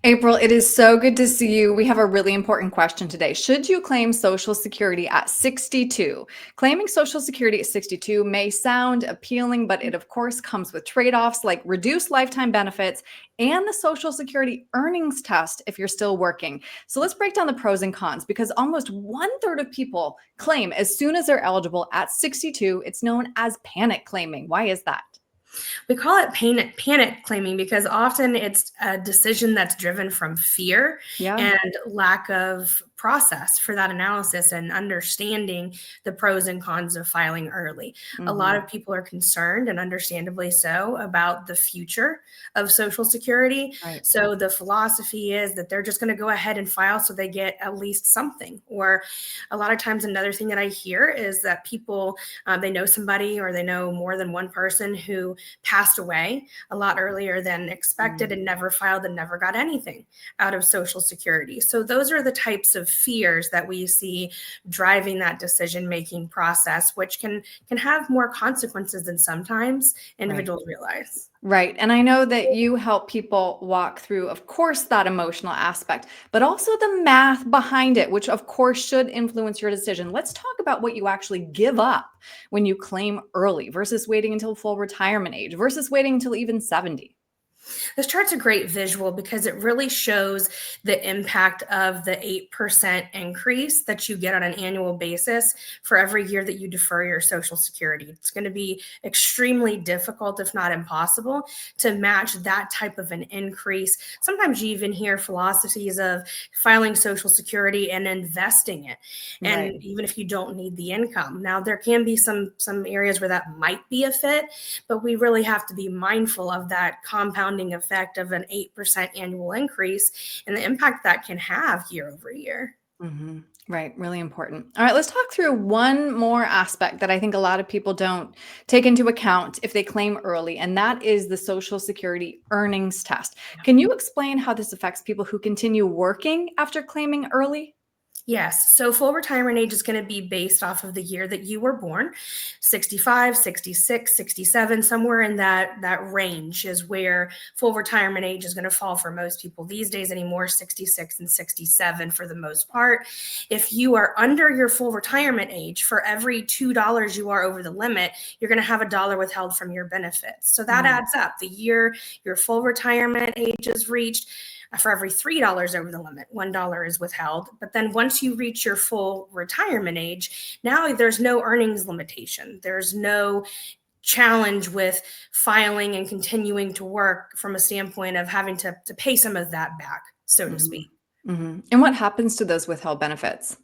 April, it is so good to see you. We have a really important question today. Should you claim Social Security at 62? Claiming Social Security at 62 may sound appealing, but it of course comes with trade-offs like reduced lifetime benefits and the Social Security earnings test if you're still working. So let's break down the pros and cons because almost 1/3 of people claim as soon as they're eligible at 62. It's known as panic claiming. Why is that? We call it panic claiming because often it's a decision that's driven from fear Yeah. and lack of process for that analysis and understanding the pros and cons of filing early. A lot of people are concerned, and understandably so, about the future of Social Security. Right. So the philosophy is that they're just going to go ahead and file so they get at least something. Or a lot of times, another thing that I hear is that people, they know somebody or they know more than one person who passed away a lot earlier than expected and never filed and never got anything out of Social Security. So those are the types of fears that we see driving that decision-making process, which can have more consequences than sometimes individuals realize. Right. And I know that you help people walk through, of course, that emotional aspect, but also the math behind it, which of course should influence your decision. Let's talk about what you actually give up when you claim early versus waiting until full retirement age versus waiting until even 70. This chart's a great visual because it really shows the impact of the 8% increase that you get on an annual basis for every year that you defer your Social Security. It's going to be extremely difficult, if not impossible, to match that type of an increase. Sometimes you even hear philosophies of filing Social Security and investing it, and Right. even if you don't need the income. Now, there can be some areas where that might be a fit, but we really have to be mindful of that compounding effect of an 8% annual increase and the impact that can have year over year. Right. Really important. All right. Let's talk through one more aspect that I think a lot of people don't take into account if they claim early, and that is the Social Security earnings test. Can you explain how this affects people who continue working after claiming early? Yes. So full retirement age is going to be based off of the year that you were born. 65, 66, 67, somewhere in that range is where full retirement age is going to fall for most people these days anymore, 66 and 67 for the most part. If you are under your full retirement age, for every $2 you are over the limit, you're going to have $1 withheld from your benefits. So that adds up. The year your full retirement age is reached, for every $3 over the limit, $1 is withheld. But then once you reach your full retirement age, now there's no earnings limitation. There's no challenge with filing and continuing to work from a standpoint of having to pay some of that back, so to speak. And what happens to those withheld benefits?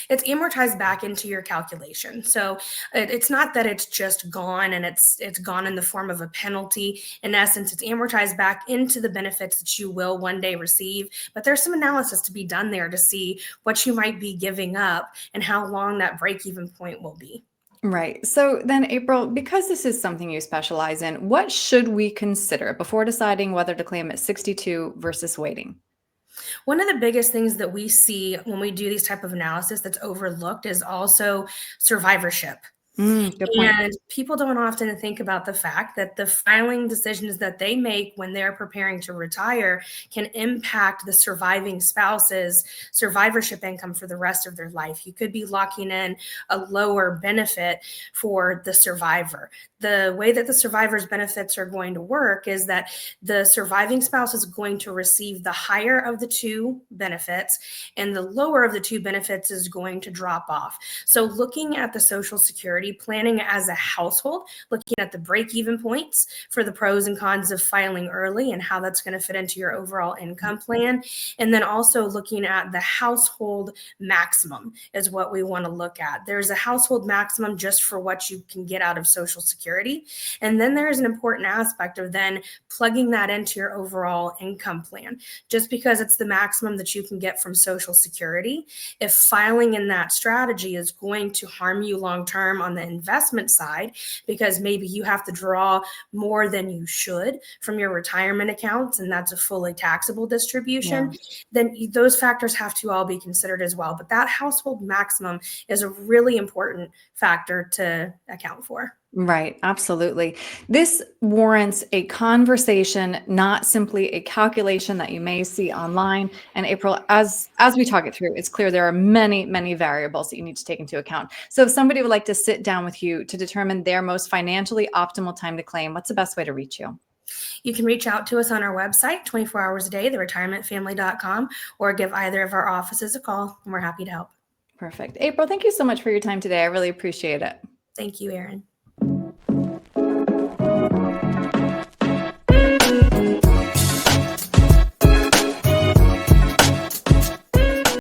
It's amortized back into your calculation. So it's not that it's just gone and it's gone in the form of a penalty. In essence, it's amortized back into the benefits that you will one day receive. But there's some analysis to be done there to see what you might be giving up and how long that break-even point will be. Right. So then, April, because this is something you specialize in, what should we consider before deciding whether to claim at 62 versus waiting? One of the biggest things that we see when we do these type of analysis that's overlooked is also survivorship. Good point. And people don't often think about the fact that the filing decisions that they make when they're preparing to retire can impact the surviving spouse's survivorship income for the rest of their life. You could be locking in a lower benefit for the survivor. The way that the survivor's benefits are going to work is that the surviving spouse is going to receive the higher of the two benefits, and the lower of the two benefits is going to drop off. So looking at the Social Security, planning as a household, looking at the break-even points for the pros and cons of filing early and how that's going to fit into your overall income plan. And then also looking at the household maximum is what we want to look at. There's a household maximum just for what you can get out of Social Security. And then there's an important aspect of then plugging that into your overall income plan. Just because it's the maximum that you can get from Social Security, if filing in that strategy is going to harm you long-term on the investment side, because maybe you have to draw more than you should from your retirement accounts, and that's a fully taxable distribution, then those factors have to all be considered as well. But that household maximum is a really important factor to account for. Right, absolutely. This warrants a conversation, not simply a calculation that you may see online. And April, as we talk it through, it's clear there are many, many variables that you need to take into account. So if somebody would like to sit down with you to determine their most financially optimal time to claim, what's the best way to reach you? You can reach out to us on our website 24 hours a day, theretirementfamily.com, or give either of our offices a call, and we're happy to help. Perfect. April, thank you so much for your time today. I really appreciate it. Thank you, Erin.